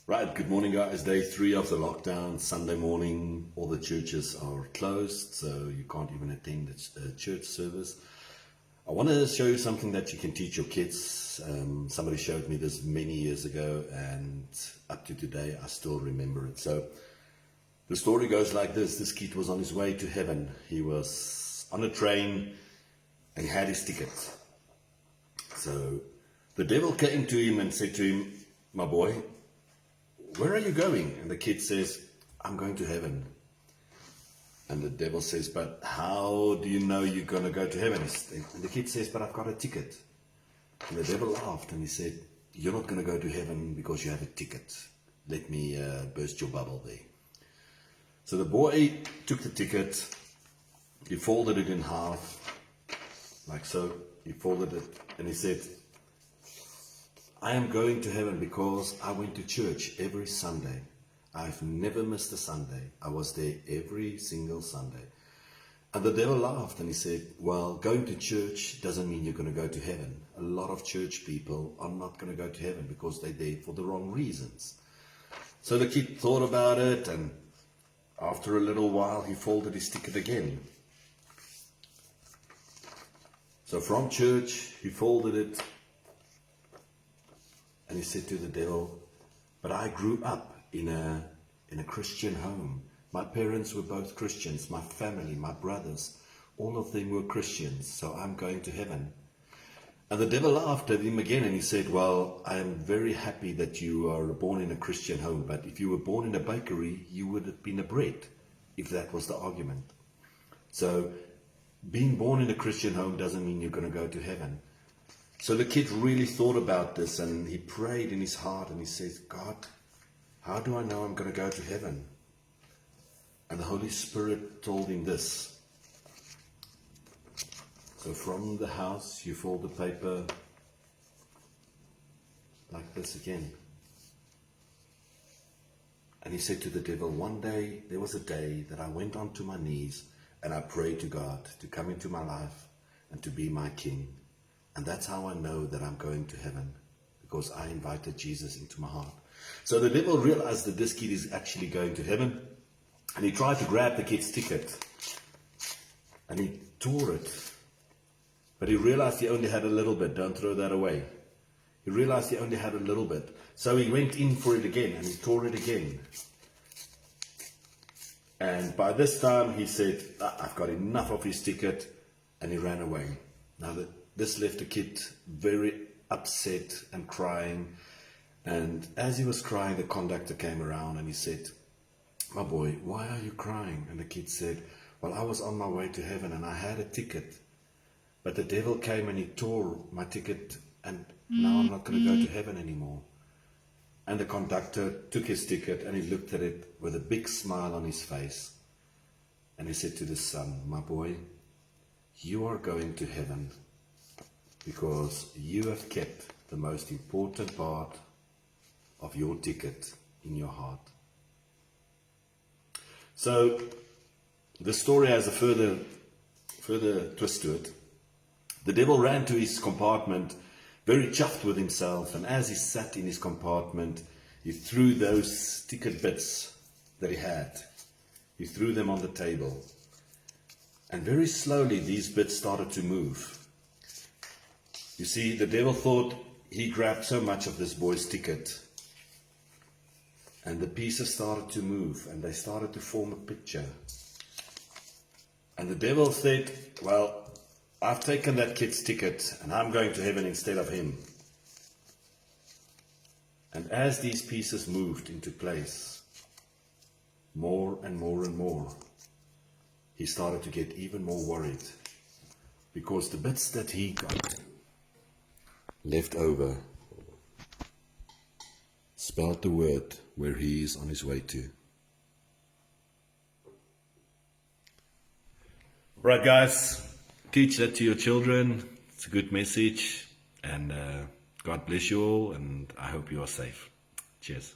Right, good morning guys. Day 3 of the lockdown, Sunday morning. All the churches are closed, so you can't even attend a church service. I want to show you something that you can teach your kids. Somebody showed me this many years ago, and up to today I still remember it. So the story goes like this. This kid was on his way to heaven. He was on a train and he had his ticket. So the devil came to him and said to him, "My boy, where are you going?" And the kid says, "I'm going to heaven." And the devil says, "But how do you know you're going to go to heaven?" And the kid says, "But I've got a ticket." And the devil laughed and he said, "You're not going to go to heaven because you have a ticket. Let me burst your bubble there." So the boy took the ticket, he folded it in half, like so. He folded it and he said, "I am going to heaven because I went to church every Sunday. I've never missed a Sunday. I was there every single Sunday." And the devil laughed and he said, "Well, going to church doesn't mean you're going to go to heaven. A lot of church people are not going to go to heaven because they're there for the wrong reasons." So the kid thought about it, and after a little while he folded his ticket again. So from church he folded it. And he said to the devil, "But I grew up in a Christian home. My parents were both Christians, my family, my brothers, all of them were Christians, so I'm going to heaven." And the devil laughed at him again and he said, "Well, I am very happy that you are born in a Christian home, but if you were born in a bakery, you would have been a bread," if that was the argument. So being born in a Christian home doesn't mean you're going to go to heaven. So the kid really thought about this and he prayed in his heart and he says, "God, how do I know I'm going to go to heaven?" And the Holy Spirit told him this. So from the house you fold the paper like this again. And he said to the devil, "One day, there was a day that I went onto my knees and I prayed to God to come into my life and to be my king. And that's how I know that I'm going to heaven, because I invited Jesus into my heart." So the devil realized that this kid is actually going to heaven, and he tried to grab the kid's ticket and he tore it. But he realized he only had a little bit. Don't throw that away. He realized he only had a little bit. So he went in for it again and he tore it again. And by this time he said, "I've got enough of his ticket," and he ran away. Now this left the kid very upset and crying. And as he was crying, the conductor came around and he said, "My boy, why are you crying?" And the kid said, "Well, I was on my way to heaven and I had a ticket. But the devil came and he tore my ticket and now I'm not going to go to heaven anymore." And the conductor took his ticket and he looked at it with a big smile on his face. And he said to the son, "My boy, you are going to heaven because you have kept the most important part of your ticket in your heart." So the story has a further twist to it. The devil ran to his compartment, very chuffed with himself, and as he sat in his compartment, he threw those ticket bits that he had. He threw them on the table. And very slowly these bits started to move. You see, the devil thought he grabbed so much of this boy's ticket, and the pieces started to move and they started to form a picture. And the devil said, "Well, I've taken that kid's ticket and I'm going to heaven instead of him." And as these pieces moved into place, more and more and more, he started to get even more worried, because the bits that he got left over spelled the word where he is on his way to. Right, guys, teach that to your children. It's a good message, and God bless you all, and I hope you are safe. Cheers.